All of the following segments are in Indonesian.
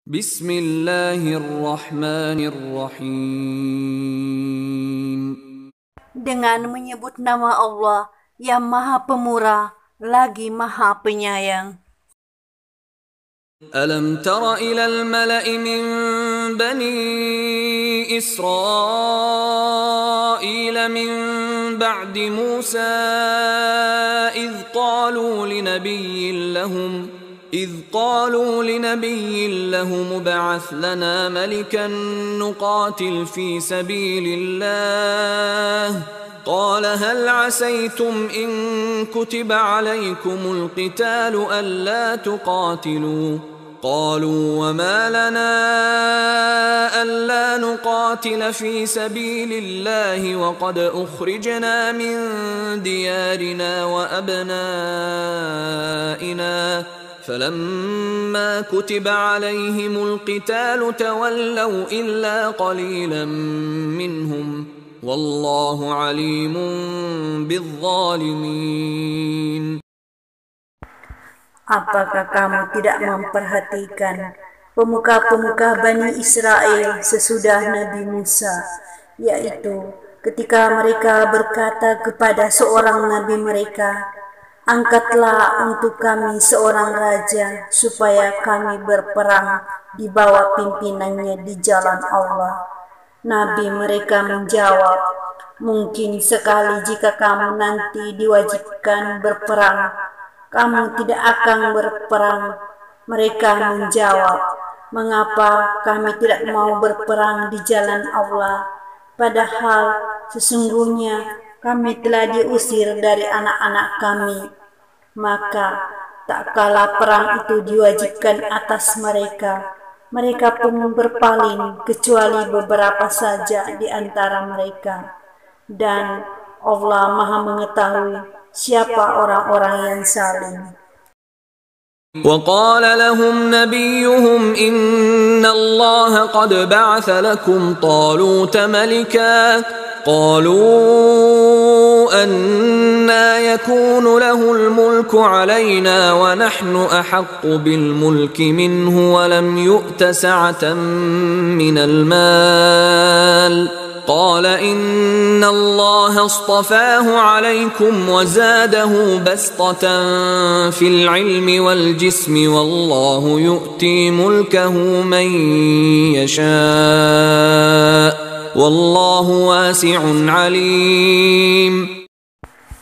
Bismillahirrahmanirrahim. Dengan menyebut nama Allah yang Maha Pemurah lagi Maha Penyayang. Alam tara ilal mala'i min bani Israil min ba'di Musa idh qalu linabiyyin lahum ba'ath lana malikan nuqatil fi sabilillah قال هل عسيتم إن كتب عليكم القتال ألا تقاتلوا قالوا وما لنا ألا نقاتل في سبيل الله وقد أخرجنا من ديارنا وأبنائنا فلما كتب عليهم القتال تولوا إلا قليلا منهم Wallahu alimun bizzalimin. Apakah kamu tidak memperhatikan pemuka-pemuka Bani Israel sesudah Nabi Musa, yaitu ketika mereka berkata kepada seorang nabi mereka, angkatlah untuk kami seorang raja supaya kami berperang di bawah pimpinannya di jalan Allah. Nabi mereka menjawab, mungkin sekali jika kamu nanti diwajibkan berperang, kamu tidak akan berperang. Mereka menjawab, mengapa kami tidak mau berperang di jalan Allah, padahal sesungguhnya kami telah diusir dari anak-anak kami. Maka tak kala perang itu diwajibkan atas mereka, mereka pun berpaling kecuali beberapa saja di antara mereka. Dan Allah Maha mengetahui siapa orang-orang yang zalim. وقال لهم نبيهم إن الله قد بعث لكم طالوت ملكا قالوا أنى يكون له الملك علينا ونحن أحق بالملك منه ولم يؤت سعة من المال قال إن الله اصطفاه عليكم وزاده بسطة في العلم والجسم والله يؤتي ملكه من يشاء والله واسع عليم.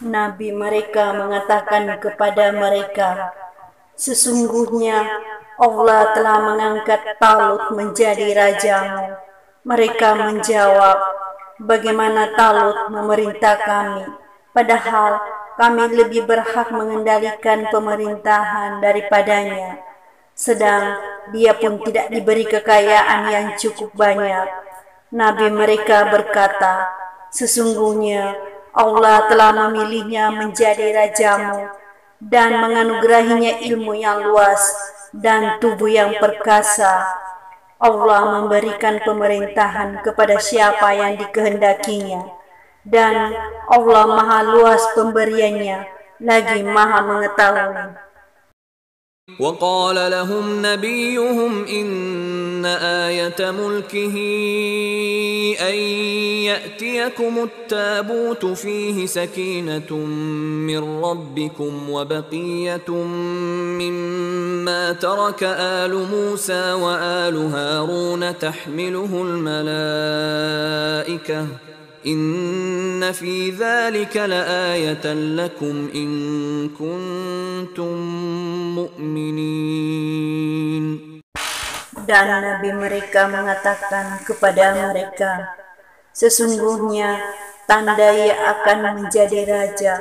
Nabi mereka mengatakan kepada mereka, sesungguhnya Allah telah mengangkat Talut menjadi rajamu. Mereka menjawab, bagaimana Talut memerintah kami, padahal kami lebih berhak mengendalikan pemerintahan daripadanya. Sedang dia pun tidak diberi kekayaan yang cukup banyak. Nabi mereka berkata, sesungguhnya Allah telah memilihnya menjadi rajamu dan menganugerahinya ilmu yang luas dan tubuh yang perkasa. Allah memberikan pemerintahan kepada siapa yang dikehendakinya, dan Allah Maha luas pemberiannya, lagi Maha mengetahui. وقال لهم نبيهم إن آية ملكه أن يأتيكم التابوت فيه سكينة من ربكم وبقية مما ترك آل موسى وآل هارون تحمله الملائكة إن في ذلك لآية لكم إن كنتم مؤمنين. Dan Nabi mereka mengatakan kepada mereka, sesungguhnya tanda ia akan menjadi raja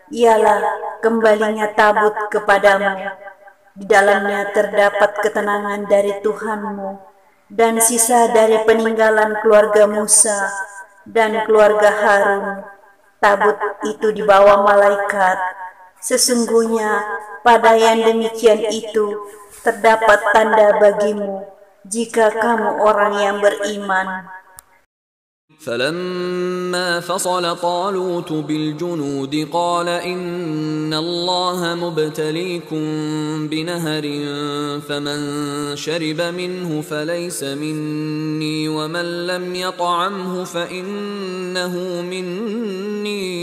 ialah kembalinya tabut kepadamu. Di dalamnya terdapat ketenangan dari Tuhanmu dan sisa dari peninggalan keluarga Musa dan keluarga Harun. Tabut itu dibawa malaikat. Sesungguhnya pada yang demikian itu terdapat tanda bagimu jika kamu orang yang beriman. فلما فصل طالوت بالجنود قال إن الله مبتليكم بنهر فمن شرب منه فليس مني ومن لم يطعمه فإنه مني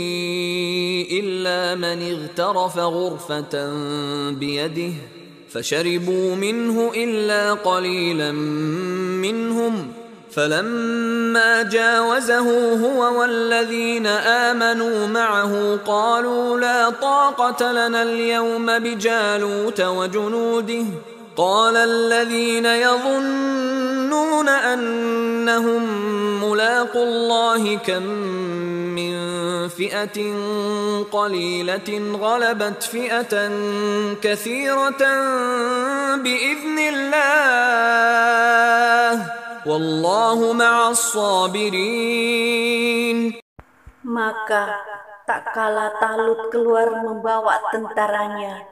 إلا من اغترف غرفة بيده فشربوا منه إلا قليلا منهم فلما جاوزه هو والذين آمنوا معه قالوا لا طاقة لنا اليوم بجالوت وجنوده قال الذين يظنون أنهم ملاقو الله كم من فئة قليلة غلبت فئة كثيرة بإذن الله والله مع الصابرين. Maka tak kala Talut keluar membawa tentaranya,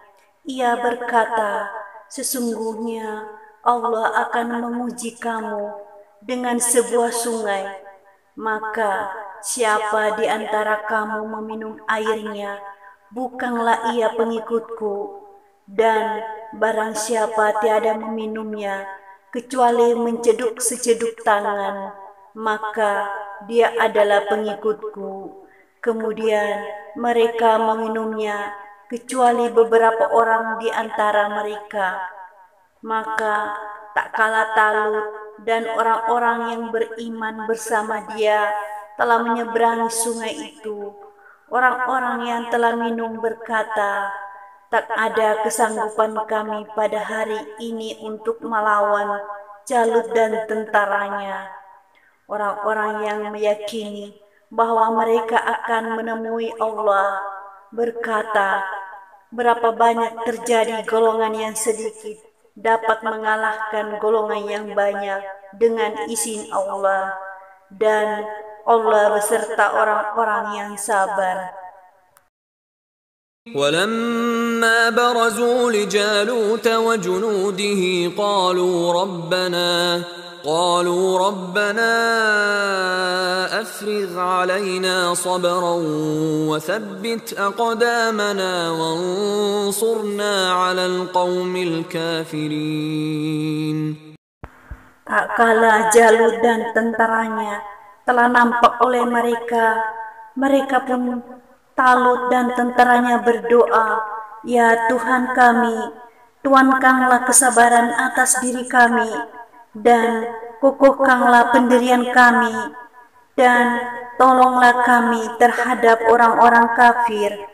ia berkata, sesungguhnya Allah akan menguji kamu dengan sebuah sungai. Maka siapa di antara kamu meminum airnya, bukanlah ia pengikutku. Dan barang siapa tiada meminumnya, kecuali menceduk seceduk tangan, maka dia adalah pengikutku. Kemudian mereka meminumnya, kecuali beberapa orang di antara mereka. Maka tak kala Talut dan orang-orang yang beriman bersama dia telah menyeberangi sungai itu, orang-orang yang telah minum berkata, tak ada kesanggupan kami pada hari ini untuk melawan Jalut dan tentaranya. Orang-orang yang meyakini bahwa mereka akan menemui Allah berkata, berapa banyak terjadi golongan yang sedikit dapat mengalahkan golongan yang banyak dengan izin Allah, dan Allah beserta orang-orang yang sabar. ولما برزوا لجالوت وجنوده قالوا ربنا أفرغ علينا صبرا وثبت أقدامنا وانصرنا على القوم الكافرين. Tak kala Jalut dan tentaranya telah nampak oleh mereka, mereka pun Talut dan tentaranya berdoa, ya Tuhan kami, tuankanlah kesabaran atas diri kami, dan kokohkanlah pendirian kami, dan tolonglah kami terhadap orang-orang kafir.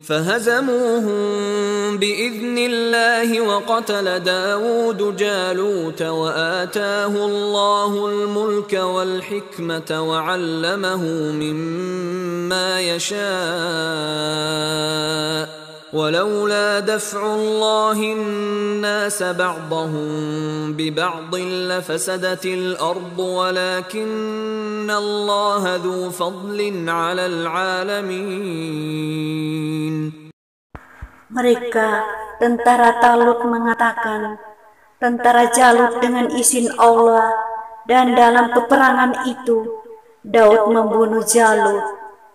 فهزموهم بإذن الله وقتل داود جالوت وآتاه الله الملك والحكمة وعلمه مما يشاء ولولا دفع الله الناس بعضهم ببعض لفسدت الأرض ولكن الله ذو فضل على العالمين. Mereka, tentara Talut mengatakan, tentara Jalut dengan izin Allah, dan dalam peperangan itu Daud membunuh Jalut.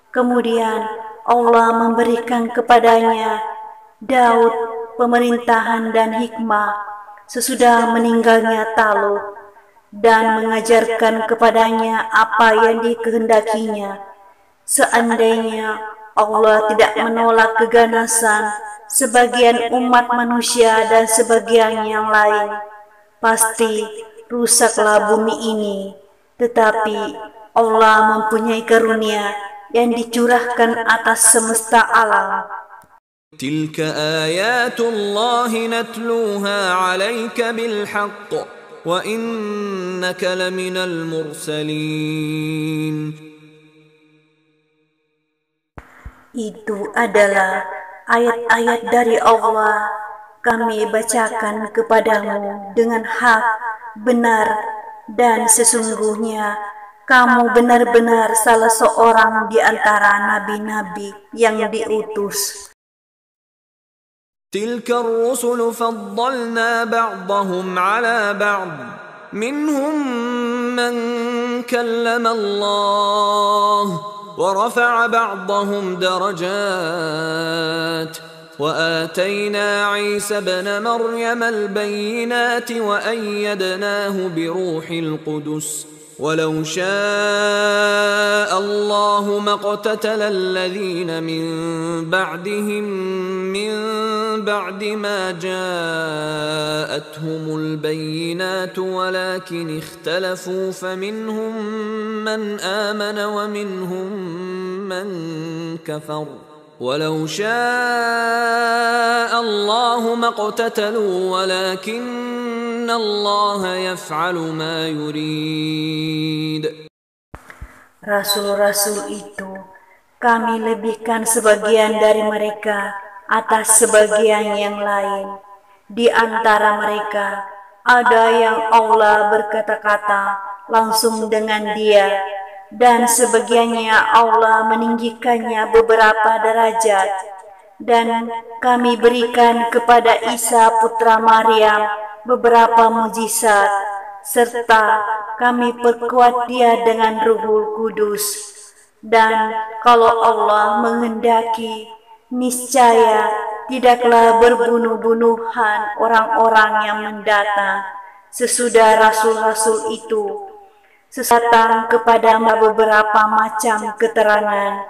Kemudian Allah memberikan kepadanya Daud pemerintahan dan hikmah sesudah meninggalnya Talut, dan mengajarkan kepadanya apa yang dikehendakinya. Seandainya Allah tidak menolak keganasan sebagian umat manusia dan sebagian yang lain, pasti rusaklah bumi ini. Tetapi Allah mempunyai karunia yang dicurahkan atas semesta alam. تلك آيات الله نتلوها عليك بالحق وإنك لمن المرسلين. Itu adalah ayat-ayat dari Allah, kami bacakan kepadamu dengan hak, benar, dan sesungguhnya kamu benar-benar salah seorang di antara nabi-nabi yang diutus. تلك الرسل فضلنا بعضهم على بعض منهم من كلم الله ورفع بعضهم درجات وآتينا عيسى ابن مريم البينات وأيدناه بروح القدس ولو شاء الله ما اقتتل الذين من بعدهم من بعد ما جاءتهم البينات ولكن اختلفوا فمنهم من آمن ومنهم من كفر ولو شاء الله ما اقتتلوا ولكن الله يفعل ما يريد. Rasul-rasul itu kami lebihkan sebagian dari mereka atas sebagian yang lain. Di antara mereka ada yang Allah berkata-kata langsung dengan dia, dan sebagiannya Allah meninggikannya beberapa derajat. Dan kami berikan kepada Isa putra Maryam beberapa mujizat, serta kami perkuat dia dengan Ruhul Kudus. Dan kalau Allah menghendaki, niscaya tidaklah berbunuh-bunuhan orang-orang yang mendatang sesudah rasul-rasul itu datang kepada beberapa macam keterangan.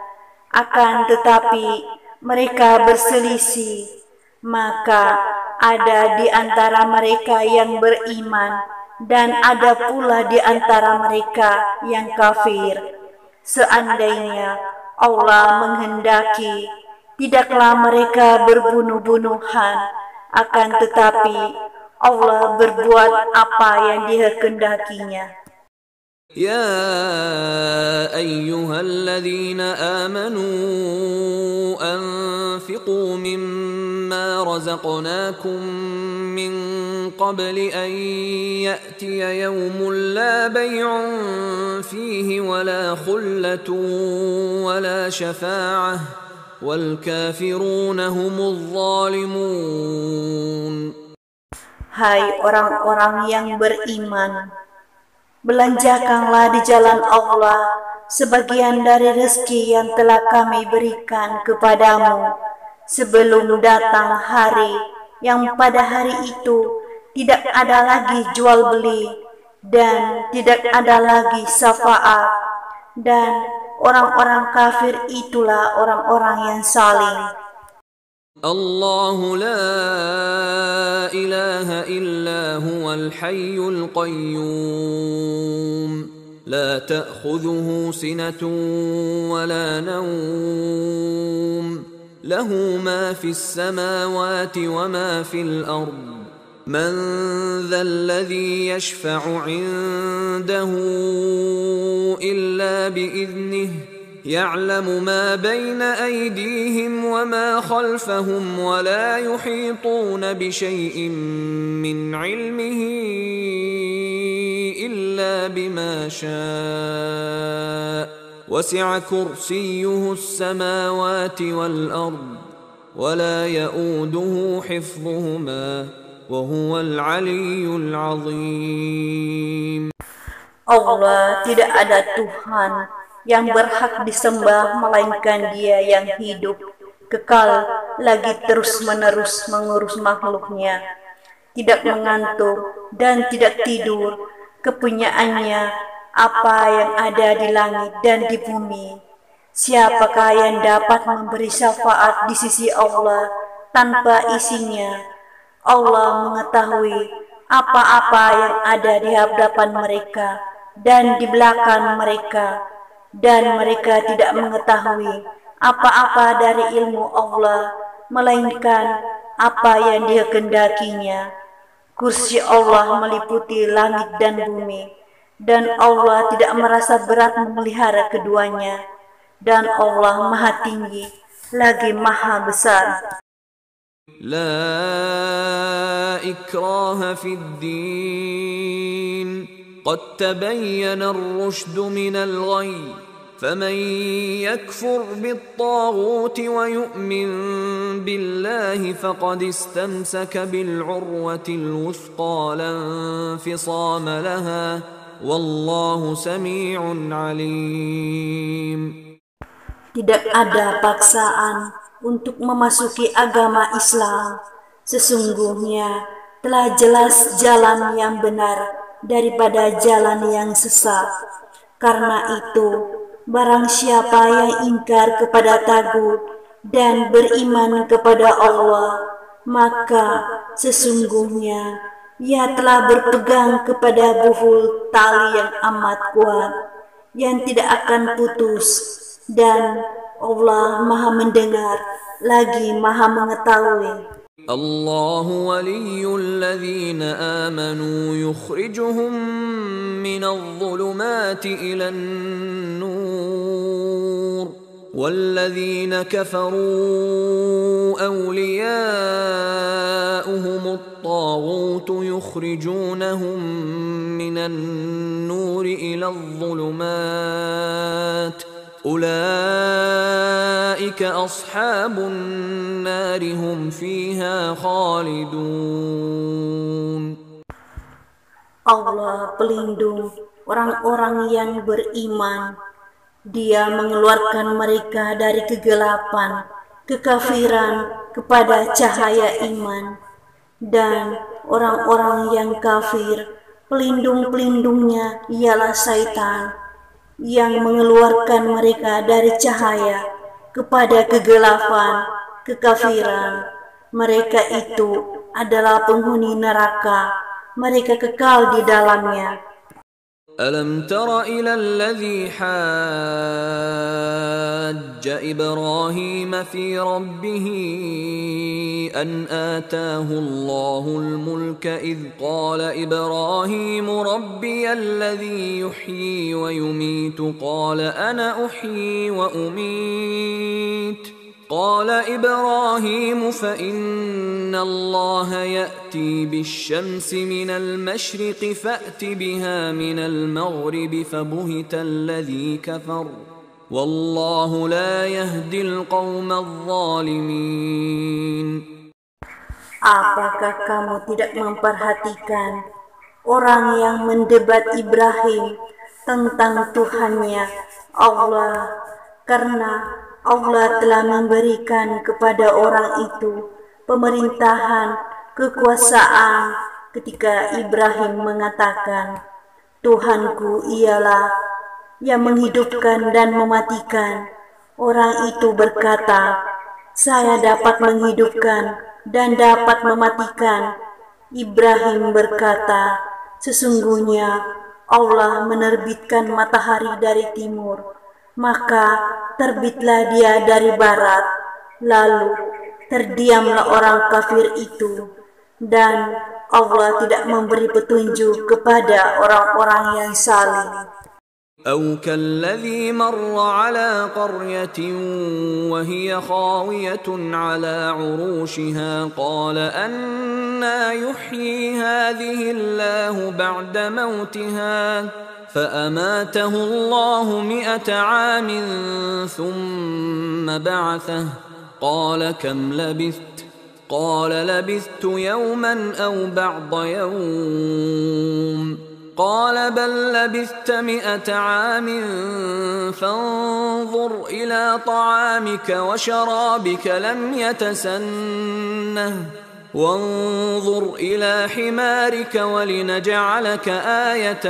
Akan tetapi mereka berselisih, maka ada di antara mereka yang beriman dan ada pula di antara mereka yang kafir. Seandainya Allah menghendaki, tidaklah mereka berbunuh-bunuhan, akan tetapi Allah berbuat apa yang dikehendakinya. يا أيها الذين آمنوا أنفقوا مما رزقناكم من قبل أن يأتي يوم لا بيع فيه ولا خلة ولا شفاعة والكافرون هم الظالمون. Hai orang-orang yang beriman, belanjakanlah di jalan Allah sebagian dari rezeki yang telah kami berikan kepadamu sebelum datang hari yang pada hari itu tidak ada lagi jual beli dan tidak ada lagi syafaat, dan orang-orang kafir itulah orang-orang yang zalim. الله لا إله إلا هو الحي القيوم لا تأخذه سنة ولا نوم له ما في السماوات وما في الأرض من ذا الذي يشفع عنده إلا بإذنه يعلم ما بين أيديهم وما خلفهم ولا يحيطون بشيء من علمه إلا بما شاء وسع كرسيه السماوات والأرض ولا يؤوده حفظهما وهو العلي العظيم. Allah tidak ada Tuhan yang berhak disembah melainkan Dia yang hidup, kekal, lagi terus-menerus mengurus makhluknya, tidak mengantuk dan tidak tidur. Kepunyaannya apa yang ada di langit dan di bumi. Siapakah yang dapat memberi syafaat di sisi Allah tanpa isinya? Allah mengetahui apa-apa yang ada di hadapan mereka dan di belakang mereka, dan mereka tidak mengetahui apa-apa dari ilmu Allah melainkan apa yang dikehendakinya. Kursi Allah meliputi langit dan bumi, dan Allah tidak merasa berat memelihara keduanya, dan Allah Maha Tinggi lagi Maha Besar. La ikraha fid din قد تبين الرشد من الغي فمن يكفر بالطاغوت ويؤمن بالله فقد استمسك بالعروة الوثقى لا انفصام لها والله سميع عليم. Tidak ada paksaan untuk memasuki agama Islam. Sesungguhnya telah jelas jalan yang benar daripada jalan yang sesat. Karena itu, barang siapa yang ingkar kepada tagut dan beriman kepada Allah, maka sesungguhnya ia telah berpegang kepada buhul tali yang amat kuat, yang tidak akan putus. Dan Allah Maha Mendengar lagi Maha Mengetahui. الله ولي الذين آمنوا يخرجهم من الظلمات إلى النور والذين كفروا أولياؤهم الطاغوت يخرجونهم من النور إلى الظلمات أولئك أصحاب النار هم فيها خالدون. Allah pelindung orang-orang yang beriman. Dia mengeluarkan mereka dari kegelapan, kekafiran kepada cahaya iman. Dan orang-orang yang kafir, pelindung-pelindungnya ialah syaitan, yang mengeluarkan mereka dari cahaya kepada kegelapan, kekafiran. Mereka itu adalah penghuni neraka, mereka kekal di dalamnya. ألم تر إلى الذي حاج إبراهيم في ربه أن آتاه الله الملك إذ قال إبراهيم ربي الذي يحيي ويميت قال أنا أحيي وأميت قال إبراهيم فإن الله يأتي بالشمس من المشرق فأت بها من المغرب فبهت الذي كفر والله لا يهدي القوم الظالمين. Apakah kamu tidak memperhatikan orang yang mendebat Ibrahim tentang Tuhannya Allah, karena Allah telah memberikan kepada orang itu pemerintahan, kekuasaan, ketika Ibrahim mengatakan, Tuhanku ialah yang menghidupkan dan mematikan. Orang itu berkata, saya dapat menghidupkan dan dapat mematikan. Ibrahim berkata, sesungguhnya Allah menerbitkan matahari dari timur, maka terbitlah dia dari barat. Lalu terdiamlah orang kafir itu, dan Allah tidak memberi petunjuk kepada orang-orang yang zalim. أو كالذي مر على قرية وهي خاوية على عروشها قال أنى يحيي هذه الله بعد موتها فأماته الله 100 عام ثم بعثه قال كم لبثت قال لبثت يوما أو بعض يوم قال بل لبثت 100 عام فانظر إلى طعامك وشرابك لم يتسنه وانظر إلى حمارك ولنجعلك آية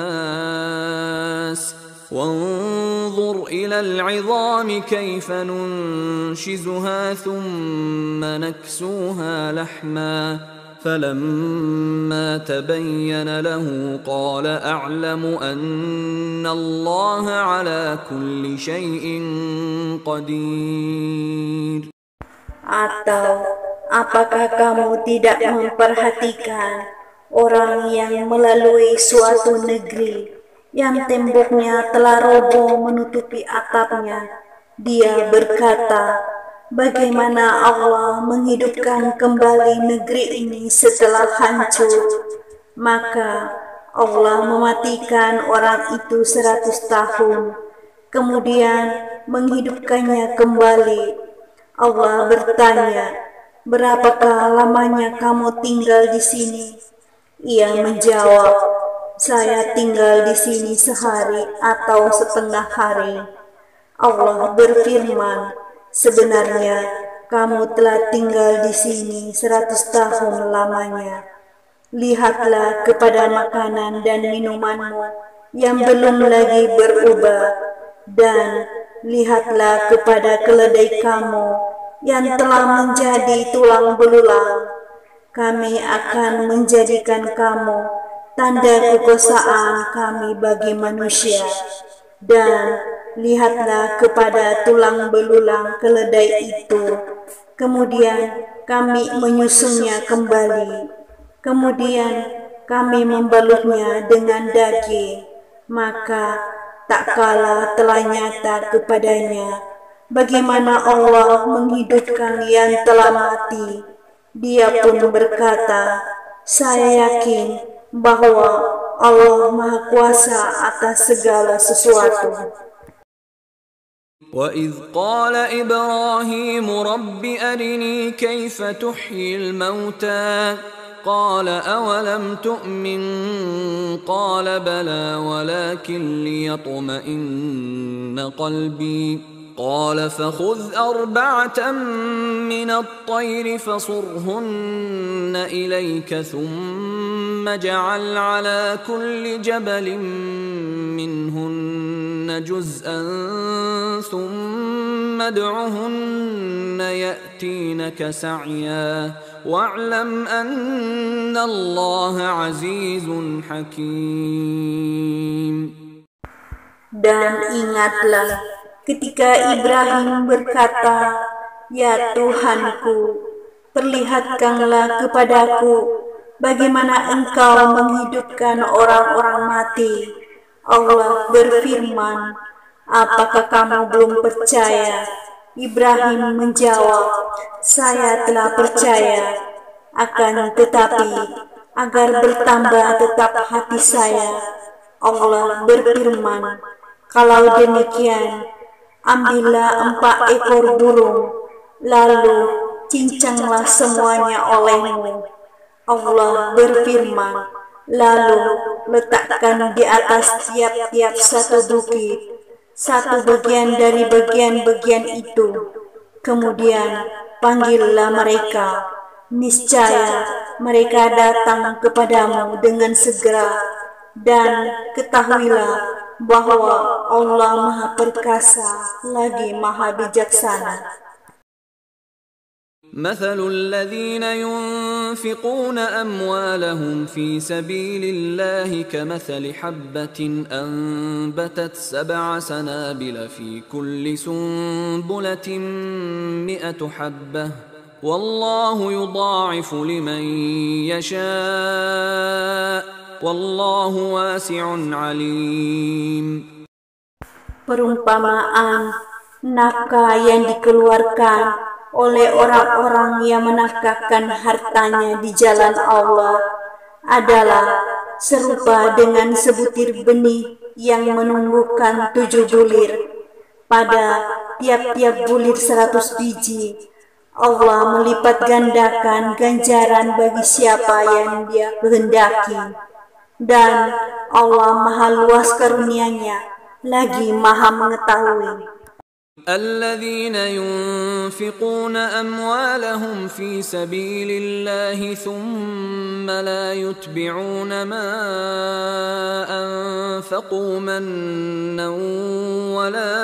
للناس وانظر إلى العظام كيف ننشزها ثم نكسوها لحما فلما تبين له قال أعلم أن الله على كل شيء قدير. Atau apakah kamu tidak memperhatikan orang yang melalui suatu negeri yang temboknya telah roboh menutupi atapnya? Dia berkata, bagaimana Allah menghidupkan kembali negeri ini setelah hancur? Maka Allah mematikan orang itu 100 tahun, kemudian menghidupkannya kembali. Allah bertanya, berapakah lamanya kamu tinggal di sini? Ia menjawab, saya tinggal di sini sehari atau setengah hari. Allah berfirman, sebenarnya kamu telah tinggal di sini 100 tahun lamanya. Lihatlah kepada makanan dan minumanmu yang belum lagi berubah, dan lihatlah kepada keledai kamu yang telah menjadi tulang belulang. Kami akan menjadikan kamu tanda kekuasaan kami bagi manusia. Dan lihatlah kepada tulang belulang keledai itu. Kemudian kami menyusunnya kembali. Kemudian kami membalutnya dengan daging. Maka tak kala telah nyata kepadanya bagaimana Allah menghidupkan yang telah mati. Dia pun berkata, saya yakin bahwa Allah Maha Kuasa atas segala sesuatu. وَإِذْ قَالَ إِبْرَاهِيمُ رَبِّ أَرِنِي كَيْفَ تُحْيِي الْمَوْتَى قَالَ أَوَلَمْ تُؤْمِنْ قَالَ بَلَى وَلَكِنْ لِيَطْمَئِنَّ قَلْبِي قال فخذ أربعة من الطير فصرهن إليك ثم اجعل على كل جبل منهن جزءا ثم ادعهن يأتينك سعيا واعلم أن الله عزيز حكيم. Dan ingatlah ketika Ibrahim berkata, ya Tuhanku, perlihatkanlah kepadaku bagaimana engkau menghidupkan orang-orang mati. Allah berfirman, apakah kamu belum percaya? Ibrahim menjawab, saya telah percaya, akan tetapi agar bertambah tetap hati saya. Allah berfirman, kalau demikian, ambillah 4 ekor burung, lalu cincanglah semuanya olehmu. Allah berfirman, lalu letakkan di atas tiap-tiap satu bukit, satu bagian dari bagian-bagian itu. Kemudian panggillah mereka, niscaya mereka datang kepadamu dengan segera, dan ketahuilah bahwa Allah Maha Perkasa lagi Maha Bijaksana. مثل الذين ينفقون أموالهم في سبيل الله كمثل حبة أنبتت 7 سنابل في كل سنبلة 100 حبة والله يضاعف لمن يشاء والله واسع عليم. Perumpamaan nafkah yang dikeluarkan oleh orang-orang yang menafkahkan hartanya di jalan Allah adalah serupa dengan sebutir benih yang menumbuhkan 7 bulir. Pada tiap-tiap bulir 100 biji. Allah melipat gandakan ganjaran bagi siapa yang Dia kehendaki. Dan Allah Maha luas karunia-Nya, lagi Maha mengetahui. الذين ينفقون أموالهم في سبيل الله ثم لا يتبعون ما أنفقوا منا ولا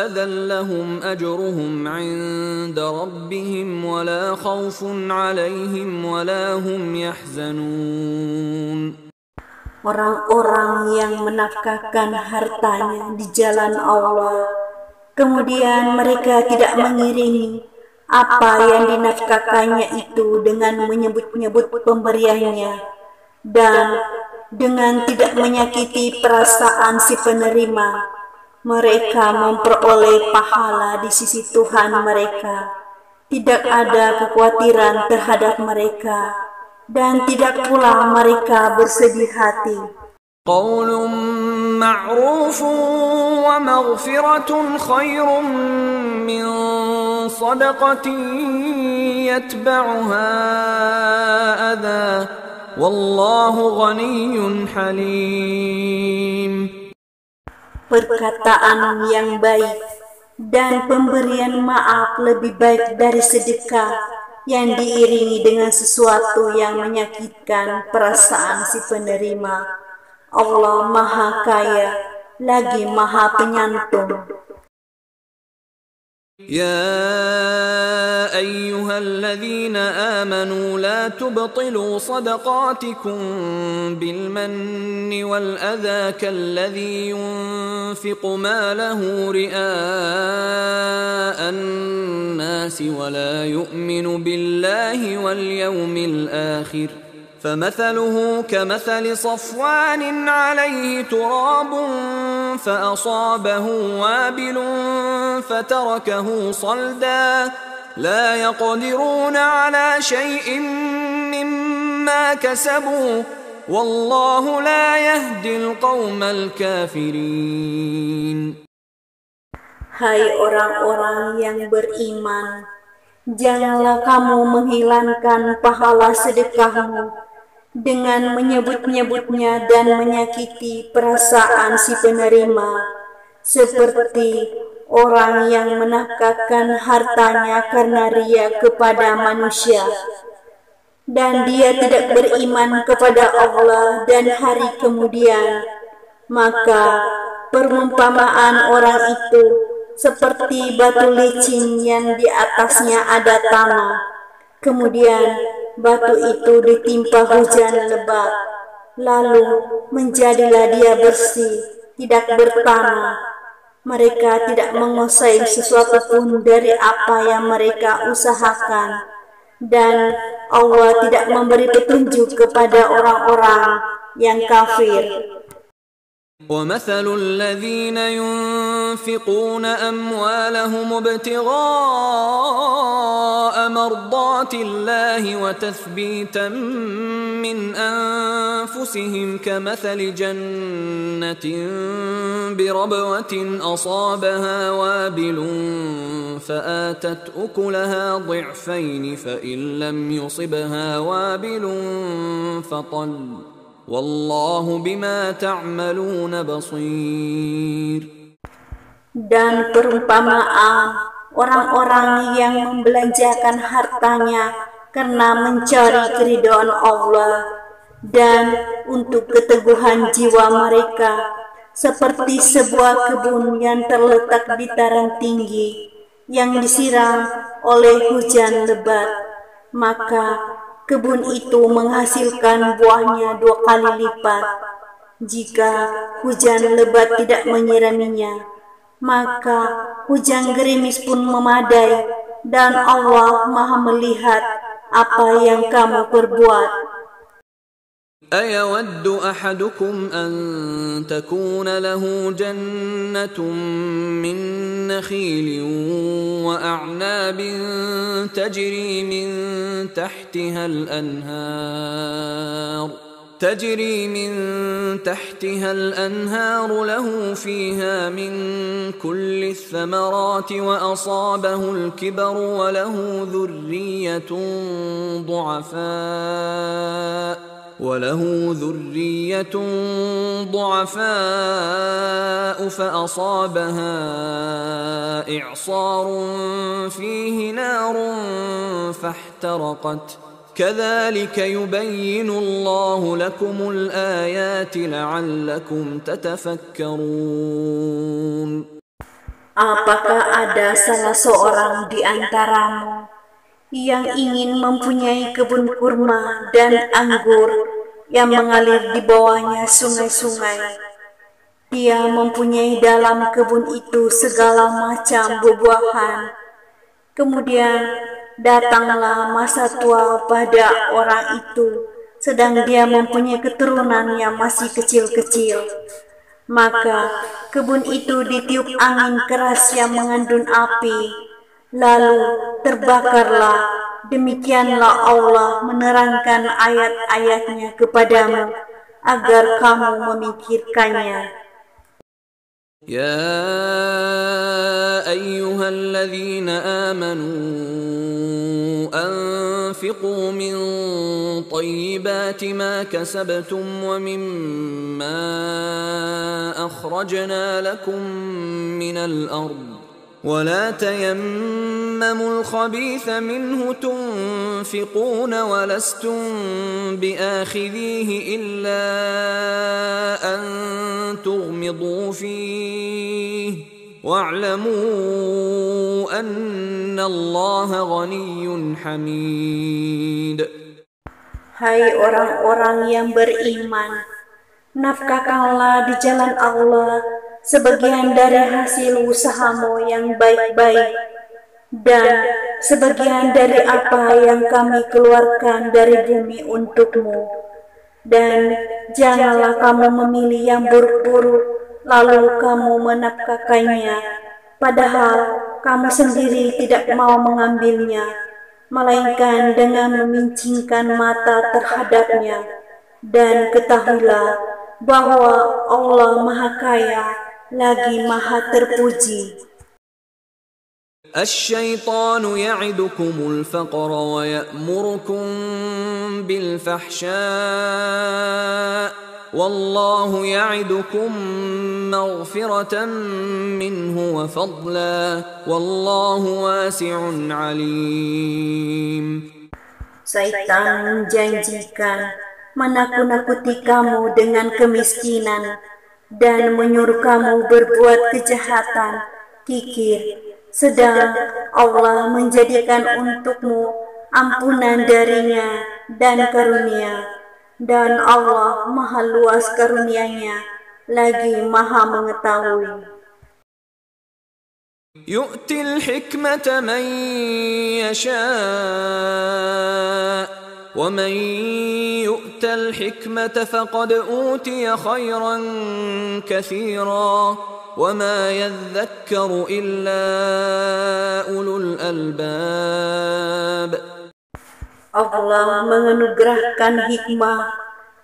أذى لهم أجرهم عند ربهم ولا خوف عليهم ولا هم يحزنون. Orang-orang yang menafkahkan hartanya di jalan Allah, kemudian mereka tidak mengiringi apa yang dinafkahkannya itu dengan menyebut-nyebut pemberiannya, dan dengan tidak menyakiti perasaan si penerima, mereka memperoleh pahala di sisi Tuhan mereka. Tidak ada kekhawatiran terhadap mereka, dan tidak pula mereka bersedih hati. قول معروف ومغفرة خير من صدقة يتبعها أذى والله غني حليم. Perkataan yang baik dan pemberian maaf lebih baik dari sedekah yang diiringi dengan sesuatu yang menyakitkan perasaan si penerima. Allah Maha Kaya lagi Maha Penyantun. يا أيها الذين آمنوا لا تبطلوا صدقاتكم بالمن والأذى كالذي ينفق ماله رئاء الناس ولا يؤمن بالله واليوم الآخر فمثله كمثل صفوان عليه تراب فأصابه وابل فتركه صلدا لا يقدرون على شيء مما كسبوا والله لا يهدي القوم الكافرين. Hai orang-orang yang beriman, janganlah kamu menghilangkan pahala sedekahmu dengan menyebut-nyebutnya dan menyakiti perasaan si penerima, seperti orang yang menafkahkan hartanya karena ria kepada manusia, dan dia tidak beriman kepada Allah dan hari kemudian. Maka perumpamaan orang itu seperti batu licin yang di atasnya ada tanah. Kemudian batu itu ditimpa hujan lebat, lalu menjadilah dia bersih, tidak bertanah. Mereka tidak menguasai sesuatu pun dari apa yang mereka usahakan, dan Allah tidak memberi petunjuk kepada orang-orang yang kafir. ومثل الذين ينفقون أموالهم ابتغاء مرضات الله وتثبيتا من أنفسهم كمثل جنة بربوة أصابها وابل فآتت أكلها ضعفين فإن لم يصبها وابل فطل Wallahu bima ta'maluna basir. Dan perumpamaan orang-orang yang membelanjakan hartanya karena mencari keridhaan Allah dan untuk keteguhan jiwa mereka, seperti sebuah kebun yang terletak di dataran tinggi yang disiram oleh hujan lebat, maka kebun itu menghasilkan buahnya 2 kali lipat. Jika hujan lebat tidak menyiraminya, maka hujan gerimis pun memadai, dan Allah Maha melihat apa yang kamu perbuat. أيود أحدكم أن تكون له جنة من نخيل وأعناب تجري من تحتها الأنهار له فيها من كل الثمرات وأصابه الكبر وله ذرية ضعفاء فأصابها إعصار فيه نار فاحترقت كذلك يبين الله لكم الآيات لعلكم تتفكرون. Apakah ada salah seorang di antaramu yang ingin mempunyai kebun kurma dan anggur yang mengalir di bawahnya sungai-sungai? Dia mempunyai dalam kebun itu segala macam buah-buahan. Kemudian datanglah masa tua pada orang itu, sedang dia mempunyai keturunan yang masih kecil-kecil. Maka kebun itu ditiup angin keras yang mengandung api, lalu terbakarlah Demikianlah Allah menerangkan ayat-ayatnya kepadamu agar kamu memikirkannya. يا أيها الذين آمنوا أنفقوا من طيبات ما كسبتم ومما أخرجنا لكم من الأرض ولا تيمموا الخبيث منه تنفقون ولستم بآخذيه إلا أن تغمضوا فيه واعلموا أن الله غني حميد. Hai orang-orang yang beriman, nafkahkanlah di jalan Allah sebagian dari hasil usahamu yang baik-baik dan sebagian dari apa yang kami keluarkan dari bumi untukmu, dan janganlah kamu memilih yang buruk-buruk lalu kamu menafkahkannya padahal kamu sendiri tidak mau mengambilnya, melainkan dengan memincingkan mata terhadapnya. Dan ketahuilah bahwa Allah Maha Kaya lagi Maha Terpuji. الشيطان يعدكم الفقر ويأمركم بالفحشاء والله يعدكم مغفرة منه وفضلا والله واسع عليم. Syaitan menjanjikan menakut-nakuti kamu dengan kemiskinan dan menyuruh kamu berbuat kejahatan, kikir, sedang Allah menjadikan untukmu ampunan darinya dan karunia, dan Allah Maha luas karunia-Nya lagi Maha mengetahui. يؤتي الحكمة من يشاء ومن يؤت الحكمة فقد أوتي خيرا كثيرا وما يذكر إلا أولو الألباب. Allah menganugerahkan hikmah,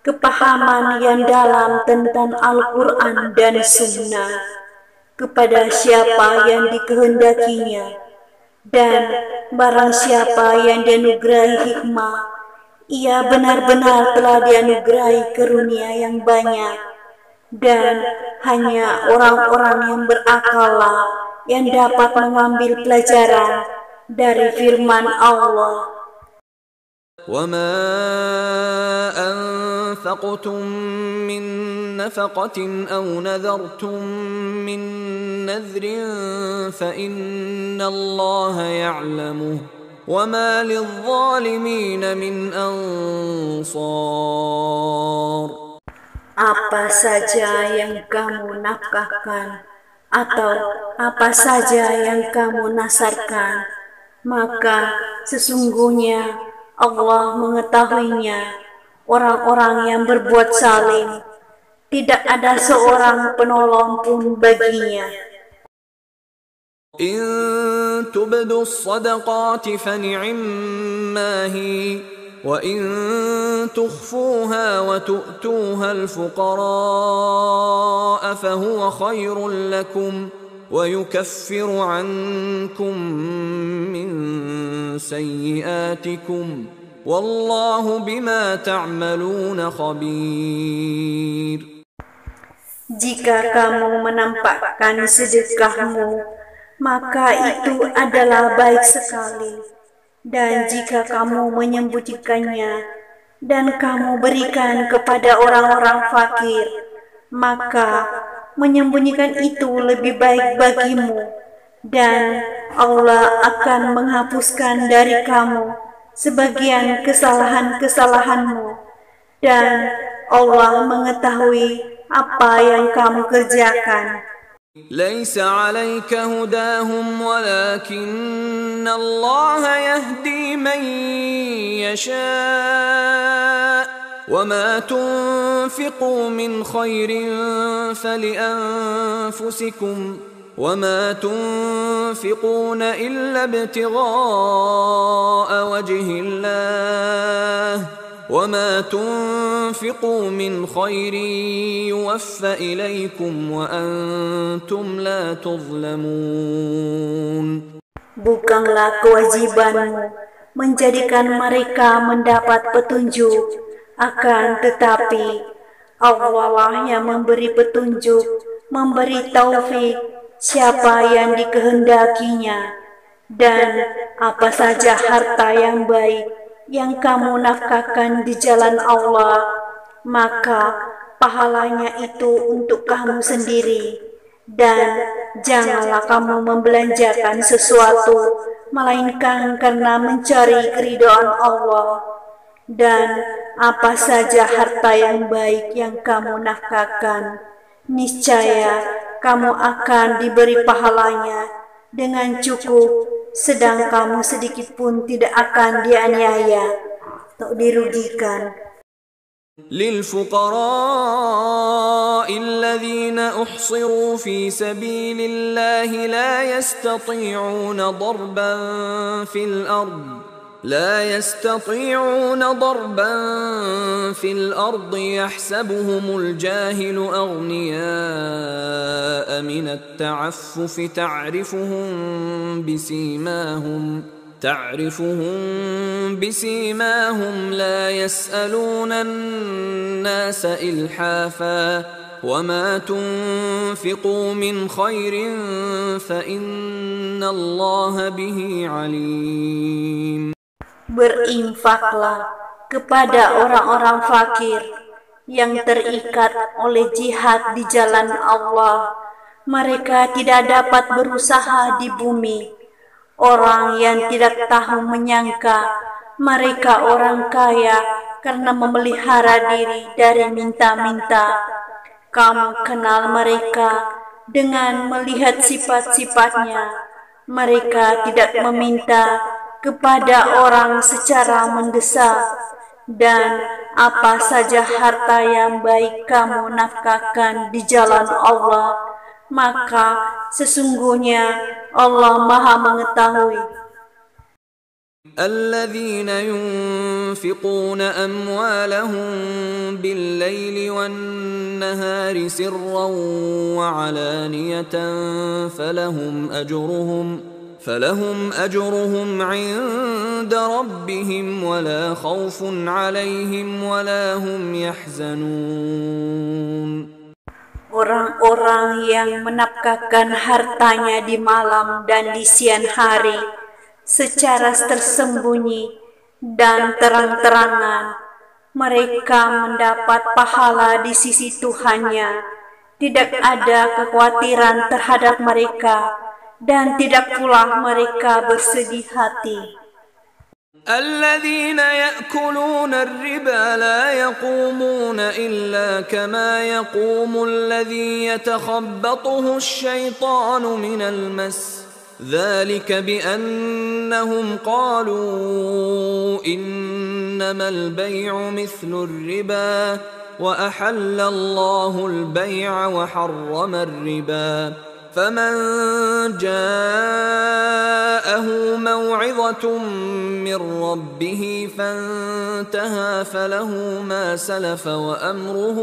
kepahaman yang dalam tentang Al-Quran dan Sunnah kepada siapa yang dikehendakinya, dan barang siapa yang dianugerahi hikmah, ia benar-benar telah dianugerahi karunia yang banyak. Dan hanya orang-orang yang berakallah yang dapat mengambil pelajaran dari firman Allah. وما أنفقتم من نفقة أو نذرتم من نذر فإن الله يعلمه وما للظالمين من أنصار. Apa saja yang kamu nafkahkan atau apa saja yang kamu nasarkan, maka sesungguhnya Allah mengetahuinya. Orang-orang yang berbuat zalim, tidak ada seorang penolong pun baginya. إن تبدوا الصدقات فنعما هي وإن تخفوها وتؤتوها الفقراء فهو خير لكم ويكفر عنكم من سيئاتكم والله بما تعملون خبير. Jika kamu menampakkan sedekahmu, maka itu adalah baik sekali. Dan jika kamu menyembunyikannya dan kamu berikan kepada orang-orang fakir, maka menyembunyikan itu lebih baik bagimu, dan Allah akan menghapuskan dari kamu sebagian kesalahan-kesalahanmu, dan Allah mengetahui apa yang kamu kerjakan. ليس عليك هداهم ولكن الله يهدي من يشاء وما تنفقوا من خير فلأنفسكم وما تنفقون إلا ابتغاء وجه الله وما تنفقوا من خير يوفى إليكم وأنتم لا تظلمون. Bukanlah kewajibanmu menjadikan mereka mendapat petunjuk, akan tetapi Allah lah yang memberi petunjuk, memberi taufik siapa yang dikehendakinya. Dan apa saja harta yang baik yang kamu nafkahkan di jalan Allah, maka pahalanya itu untuk kamu sendiri. Dan janganlah kamu membelanjakan sesuatu melainkan karena mencari keridhaan Allah. Dan apa saja harta yang baik yang kamu nafkahkan, niscaya kamu akan diberi pahalanya dengan cukup, sedang kamu sedikit pun tidak akan dianiaya atau dirugikan. للفقراء الذين أحصروا في سبيل الله لا يستطيعون ضربا في الأرض يحسبهم الجاهل أغنياء من التعفف تعرفهم بسيماهم لا يسألون الناس إلحافا وما تنفقوا من خير فإن الله به عليم. Berinfaklah kepada orang-orang fakir yang terikat oleh jihad di jalan Allah. Mereka tidak dapat berusaha di bumi. Orang yang tidak tahu menyangka mereka orang kaya karena memelihara diri dari minta-minta. Kamu kenal mereka dengan melihat sifat-sifatnya. Mereka tidak meminta kepada orang secara mendesak. Dan apa saja harta yang baik kamu nafkahkan di jalan Allah, maka sesungguhnya Allah Maha mengetahui. الذين ينفقون أموالهم بالليل والنهار سرا وعلانية فلهم أجرهم عند ربهم ولا خوف عليهم ولا هم يحزنون. Orang-orang yang menafkahkan hartanya di malam dan di siang hari secara tersembunyi dan terang-terangan, mereka mendapat pahala di sisi Tuhannya. Tidak ada kekhawatiran terhadap mereka dan tidak pula mereka bersedih hati. الذين يأكلون الربا لا يقومون إلا كما يقوم الذي يتخبطه الشيطان من المس ذلك بأنهم قالوا إنما البيع مثل الربا وأحل الله البيع وحرم الربا فمن جاءه موعظة من ربه فانتهى فله ما سلف وأمره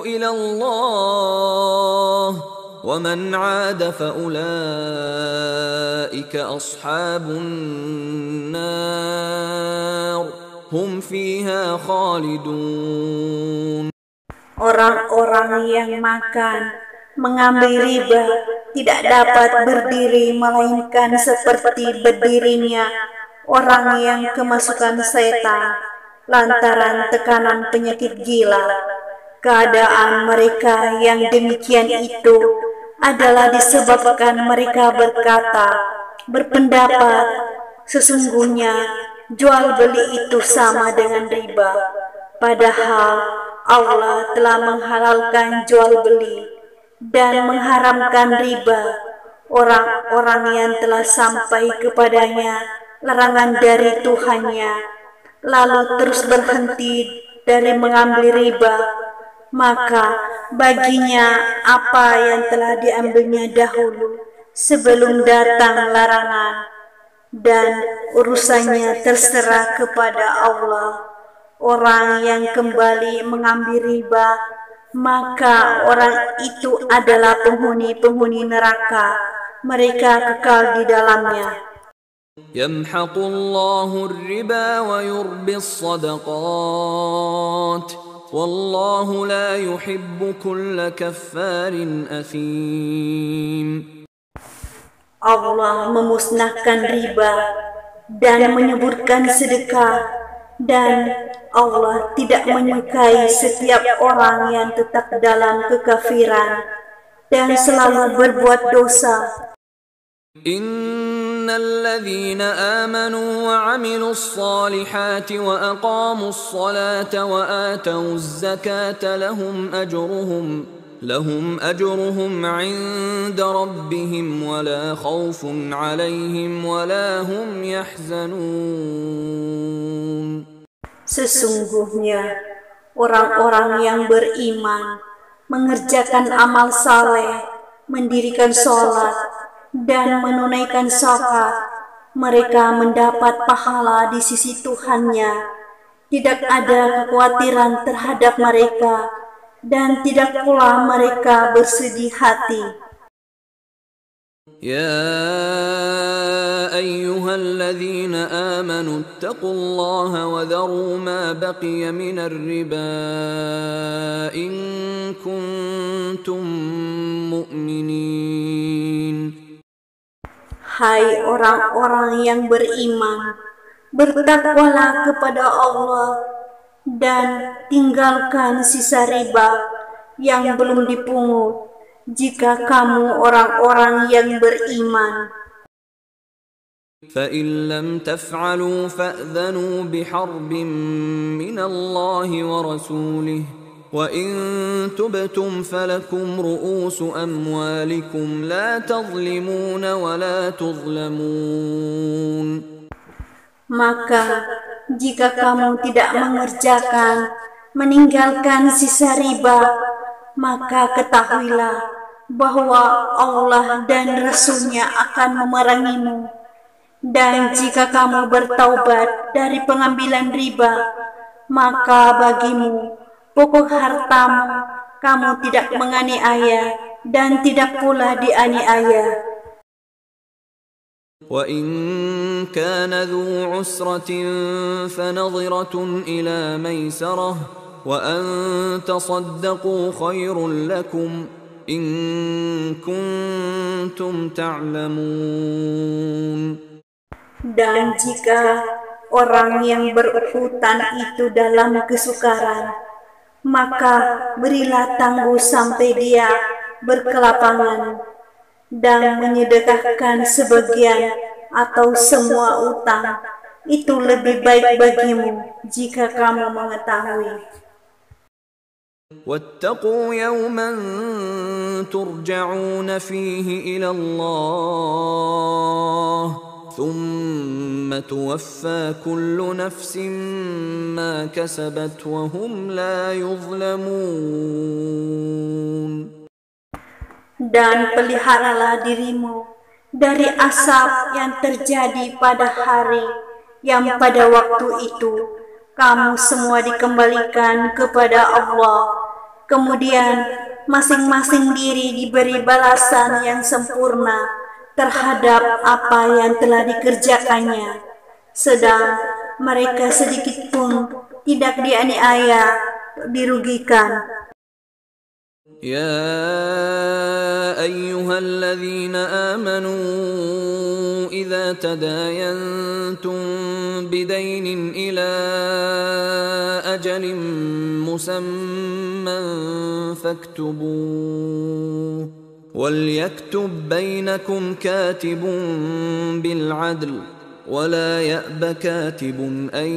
إلى الله ومن عاد فأولئك أصحاب النار هم فيها خالدون. Orang-orang yang mengambil riba tidak dapat berdiri melainkan seperti berdirinya orang yang kemasukan setan lantaran tekanan penyakit gila. Keadaan mereka yang demikian itu adalah disebabkan mereka berpendapat sesungguhnya jual beli itu sama dengan riba, padahal Allah telah menghalalkan jual beli dan mengharamkan riba. Orang-orang yang telah sampai kepadanya larangan dari Tuhannya, lalu terus berhenti dari mengambil riba, maka baginya apa yang telah diambilnya dahulu sebelum datang larangan, dan urusannya terserah kepada Allah. Orang yang kembali mengambil riba, maka orang itu adalah penghuni-penghuni neraka, mereka kekal di dalamnya. Yamhaqullahu ar-riba wa yurbi as-sadaqat. Wallahu la yuhibbu kulla kaffarin athim. Allah memusnahkan riba dan menyuburkan sedekah, dan Allah tidak menyukai setiap orang yang tetap dalam kekafiran dan selalu berbuat dosa. Innal ladzina amanu wa 'amilus solihati wa aqamus salata wa atawuz zakata lahum ajruhum 'inda rabbihim wa la khaufun 'alaihim wa la hum yahzanun. Sesungguhnya orang-orang yang beriman, mengerjakan amal saleh, mendirikan sholat, dan menunaikan zakat, mereka mendapat pahala di sisi Tuhannya. Tidak ada kekhawatiran terhadap mereka, dan tidak pula mereka bersedih hati. يا أيها الذين آمنوا اتقوا الله وذروا ما بقي من الربا إن كنتم مؤمنين. Hai orang-orang yang beriman, bertakwalah kepada Allah dan tinggalkan sisa riba yang belum dipungut, jika kamu orang-orang yang beriman. فَإِن لَّمْ تَفْعَلُوا فَأْذَنُوا بِحَرْبٍ مِّنَ اللَّهِ وَرَسُولِهِ وَإِن تُبْتُمْ فَلَكُمْ رُءُوسُ أَمْوَالِكُمْ لَا تَظْلِمُونَ وَلَا تُظْلَمُونَ. Maka jika kamu tidak meninggalkan sisa riba, maka ketahuilah bahwa Allah dan Rasul-Nya akan memerangimu. Dan jika kamu bertaubat dari pengambilan riba, maka bagimu pokok hartamu, kamu tidak menganiaya dan tidak pula dianiaya. وَإِن كَانَ ذُو عُسْرَةٍ فَنَظِرَةٌ إِلَى مَيْسَرَةٍ وَأَن تَصَدَّقُوا خَيْرٌ لَّكُمْ إِن كُنتُمْ تَعْلَمُونَ. Dan jika orang yang berutang itu dalam kesukaran, maka berilah tangguh sampai dia berkelapangan, dan menyedekahkan sebagian atau semua utang. Itu lebih baik bagimu jika kamu mengetahui. وَاتَّقُوا يَوْمًا تُرْجَعُونَ فِيهِ إِلَى اللَّهِ ثُمَّ تُوَفَّى كُلُّ نَفْسٍ مَا كَسَبَتْ وَهُمْ لَا يُظْلَمُونَ. Dan peliharalah dirimu dari asap yang terjadi pada hari yang pada waktu itu kamu semua dikembalikan kepada Allah. Kemudian masing-masing diri diberi balasan yang sempurna terhadap apa yang telah dikerjakannya, sedang mereka sedikit pun tidak dianiaya, dirugikan. يا أيها الذين آمنوا إذا تداينتم بدين إلى أجل مسمى فاكتبوه وليكتب بينكم كاتب بالعدل ولا يأب كاتب أن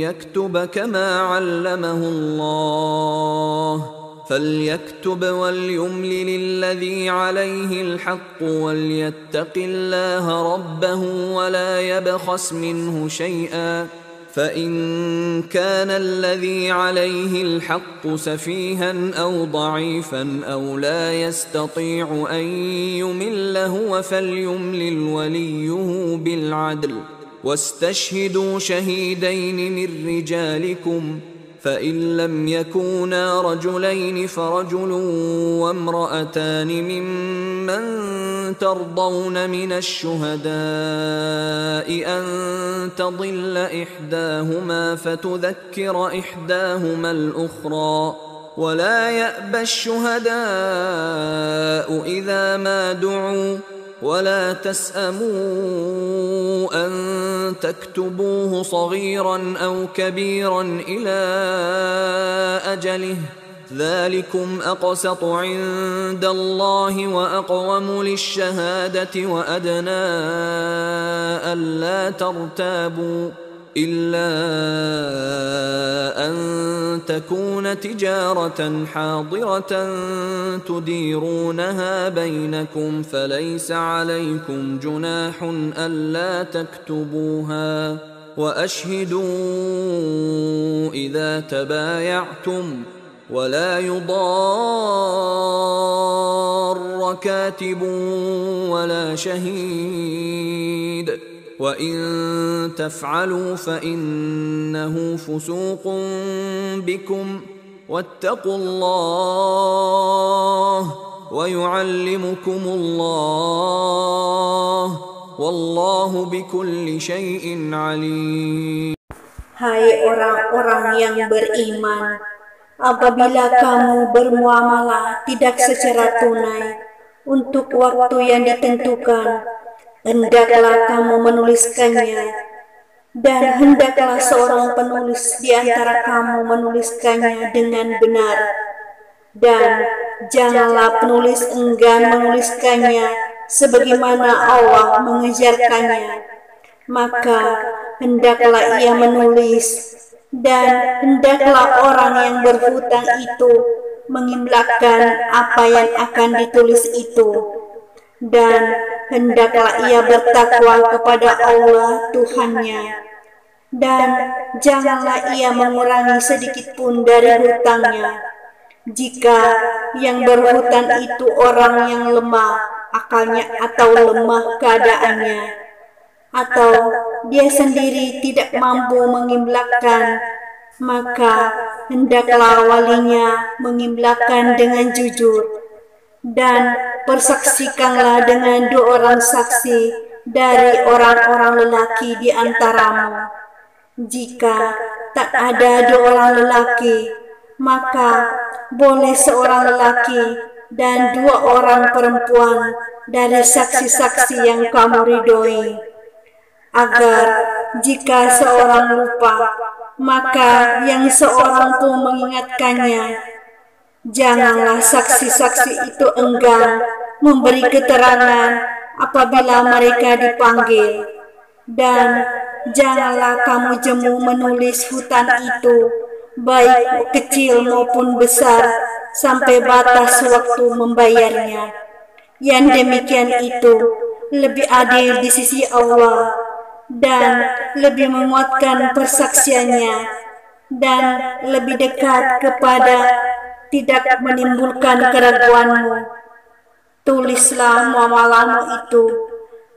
يكتب كما علمه الله فليكتب وليملل الذي عليه الحق وليتق الله ربه ولا يبخس منه شيئا فإن كان الذي عليه الحق سفيها أو ضعيفا أو لا يستطيع أن يمل هو فليملل وليه بالعدل واستشهدوا شهيدين من رجالكم فإن لم يكونا رجلين فرجل وامرأتان ممن ترضون من الشهداء أن تضل إحداهما فتذكر إحداهما الأخرى ولا يأبى الشهداء إذا ما دعوا ولا تسأموا أن تكتبوه صغيرا أو كبيرا إلى أجله ذلكم أقسط عند الله وأقوم للشهادة وأدنى ألا ترتابوا إلا أن تكون تجارة حاضرة تديرونها بينكم فليس عليكم جناح ألا تكتبوها وأشهدوا إذا تبايعتم ولا يضار كاتب ولا شهيد وإن تفعلوا فإنه فسوق بكم واتقوا الله ويعلمكم الله والله بكل شيء عليم. Hai orang-orang yang beriman, apabila kamu bermuamalah tidak secara tunai untuk waktu yang ditentukan, hendaklah kamu menuliskannya, dan hendaklah seorang penulis di antara kamu menuliskannya dengan benar, dan janganlah penulis enggan menuliskannya sebagaimana Allah mengajarkannya. Maka hendaklah ia menulis, dan hendaklah orang yang berhutang itu mengimlakkan apa yang akan ditulis itu, dan hendaklah ia bertakwa kepada Allah Tuhannya, dan janganlah ia mengurangi sedikit pun dari hutangnya. Jika yang berhutang itu orang yang lemah akalnya atau lemah keadaannya, atau dia sendiri tidak mampu mengimlakkan, maka hendaklah walinya mengimlakkan dengan jujur, dan persaksikanlah dengan 2 orang saksi dari orang-orang lelaki di antaramu. Jika tak ada 2 orang lelaki, maka boleh seorang lelaki dan 2 orang perempuan dari saksi-saksi yang kamu ridhoi, agar jika seorang lupa, maka yang seorang pun mengingatkannya. Janganlah saksi-saksi itu enggan memberi keterangan apabila mereka dipanggil, dan janganlah kamu jemu menulis hutang itu, baik kecil maupun besar, sampai batas waktu membayarnya. Yang demikian itu lebih adil di sisi Allah, dan lebih menguatkan persaksiannya, dan lebih dekat kepada tidak menimbulkan keraguanmu. Tulislah muamalahmu itu,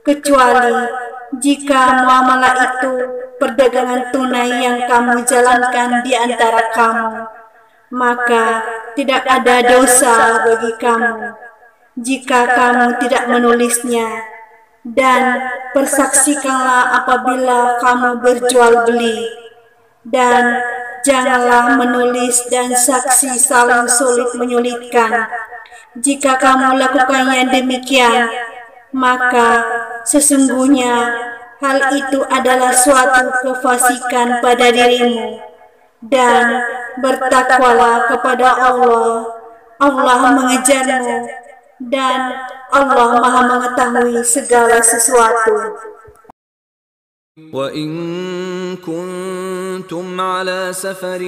kecuali jika muamalah itu perdagangan tunai yang kamu jalankan di antara kamu, maka tidak ada dosa bagi kamu jika kamu tidak menulisnya. Dan persaksikanlah apabila kamu berjual beli, dan janganlah menulis dan saksi saling sulit menyulitkan. Jika kamu lakukannya demikian, maka sesungguhnya hal itu adalah suatu kefasikan pada dirimu, dan bertakwalah kepada Allah. Allah mengejarmu, dan Allah Maha mengetahui segala sesuatu. وَإِن كُنتُمْ عَلَى سَفَرٍ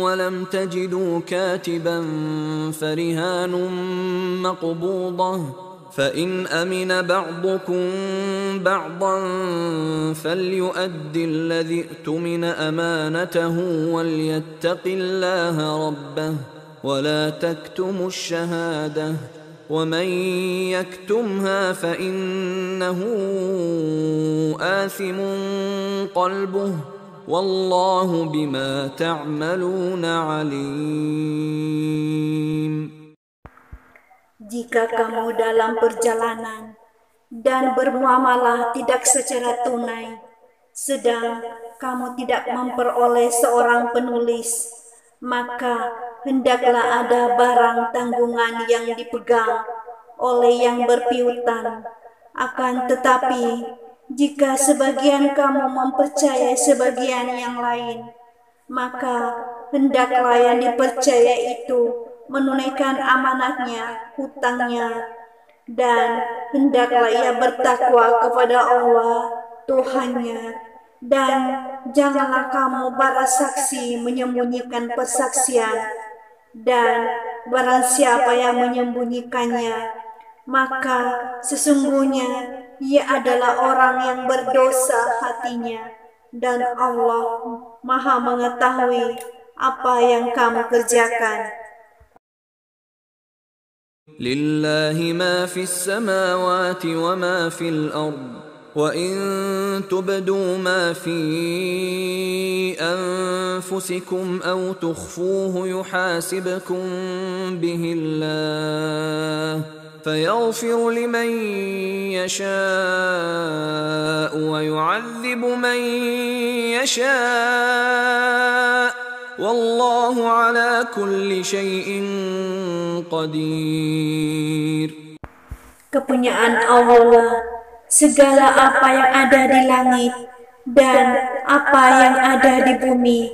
وَلَمْ تَجِدُوا كَاتِبًا فَرِهَانٌ مَّقْبُوضَةٌ فإن أمن بعضكم بعضا فليؤد الذي اؤتمن أمانته وليتق الله ربه ولا تكتموا الشهادة ومن يكتمها فإنه آثم قلبه والله بما تعملون عليم. Jika kamu dalam perjalanan dan bermuamalah tidak secara tunai, sedang kamu tidak memperoleh seorang penulis, maka hendaklah ada barang tanggungan yang dipegang oleh yang berpiutang. Akan tetapi, jika sebagian kamu mempercayai sebagian yang lain, maka hendaklah yang dipercaya itu menunaikan amanatnya, hutangnya, dan hendaklah ia bertakwa kepada Allah, Tuhannya, dan janganlah kamu para saksi menyembunyikan persaksian, dan barang siapa yang menyembunyikannya, maka sesungguhnya ia adalah orang yang berdosa hatinya, dan Allah Maha mengetahui apa yang kamu kerjakan. Lillahi ma fis samawati wa ma fil ard وإن تبدوا ما في أنفسكم أو تخفوه يحاسبكم به الله فيغفر لمن يشاء ويعذب من يشاء والله على كل شيء قدير. Kepunyaan Allah segala apa yang ada di langit dan apa yang ada di bumi.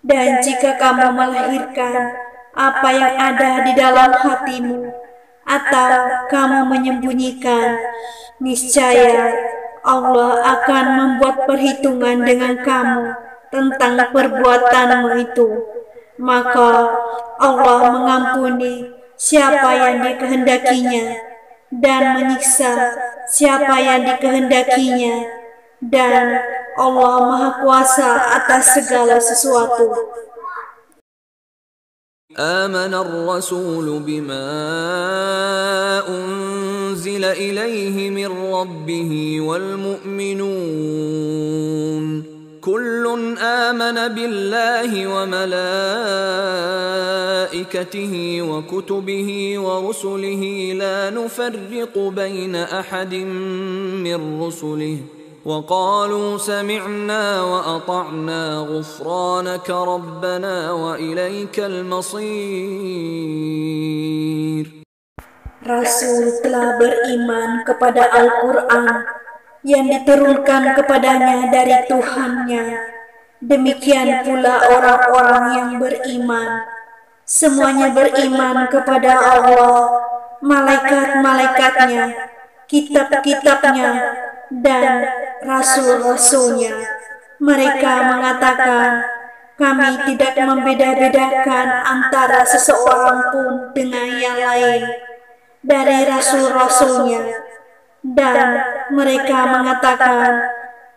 Dan jika kamu melahirkan apa yang ada di dalam hatimu atau kamu menyembunyikan, niscaya Allah akan membuat perhitungan dengan kamu tentang perbuatanmu itu. Maka Allah mengampuni siapa yang dikehendakinya dan menyiksa siapa yang dikehendakinya, dan Allah Maha Kuasa atas segala sesuatu. آمن الرسول بما أنزل إليه من ربه والمؤمنون كل آمن بالله وملائكته وكتبه ورسله لا نفرق بين أحد من رسله وقالوا سمعنا وأطعنا غفرانك ربنا وإليك المصير. Rasul telah beriman kepada Al-Quran yang diturunkan kepadanya dari Tuhannya. Demikian pula orang-orang yang beriman. Semuanya beriman kepada Allah, malaikat-malaikatnya, kitab-kitabnya, dan rasul-rasulnya. Mereka mengatakan, kami tidak membeda-bedakan antara seseorang pun dengan yang lain dari rasul-rasulnya. Dan mereka mengatakan,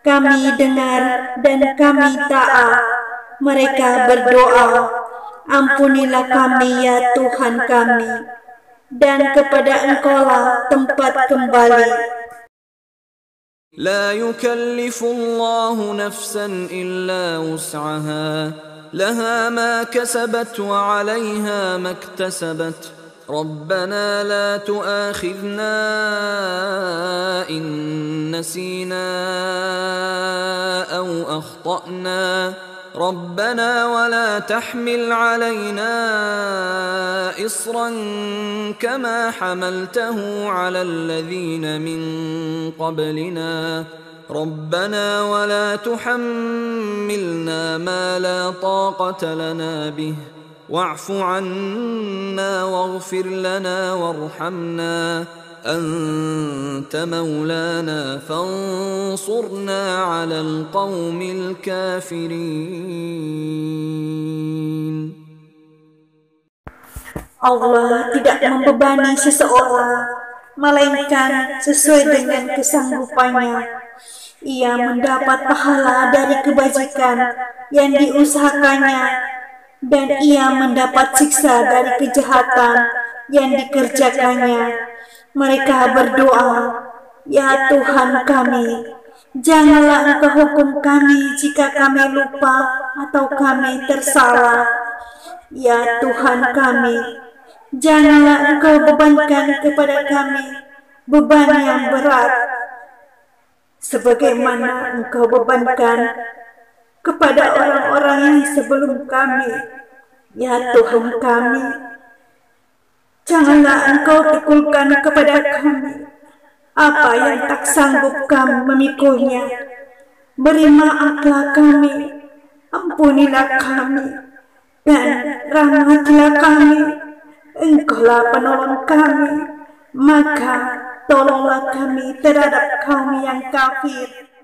kami dengar dan kami taat. Mereka berdoa, ampunilah kami ya Tuhan kami, dan kepada Engkaulah tempat kembali. لا يكلف الله نفسا إلا وسعها لها ما كسبت وعليها ما اكتسبت ربنا لا تؤاخذنا إن نسينا أو أخطأنا ربنا ولا تحمل علينا إصرا كما حملته على الذين من قبلنا ربنا ولا تحملنا ما لا طاقة لنا به واعف عنا واغفر لنا وارحمنا أنت مولانا فانصرنا على القوم الكافرين. Allah tidak membebani seseorang melainkan sesuai dengan kesanggupannya. Ia mendapat pahala dari kebajikan yang diusahakannya, dan ia mendapat siksa dari kejahatan yang dikerjakannya. Mereka berdoa, "Ya Tuhan kami, janganlah Engkau hukum kami jika kami lupa atau kami tersalah. Ya Tuhan kami, janganlah Engkau bebankan kepada kami beban yang berat, sebagaimana Engkau bebankan kepada orang-orang yang sebelum kami. Ya Tuhan kami, janganlah Engkau pikulkan kepada kami apa yang tak sanggup kami memikulnya. Beri maaflah kami, ampunilah kami, dan rahmatilah kami. Engkaulah penolong kami, maka tolonglah kami terhadap kaum yang kafir."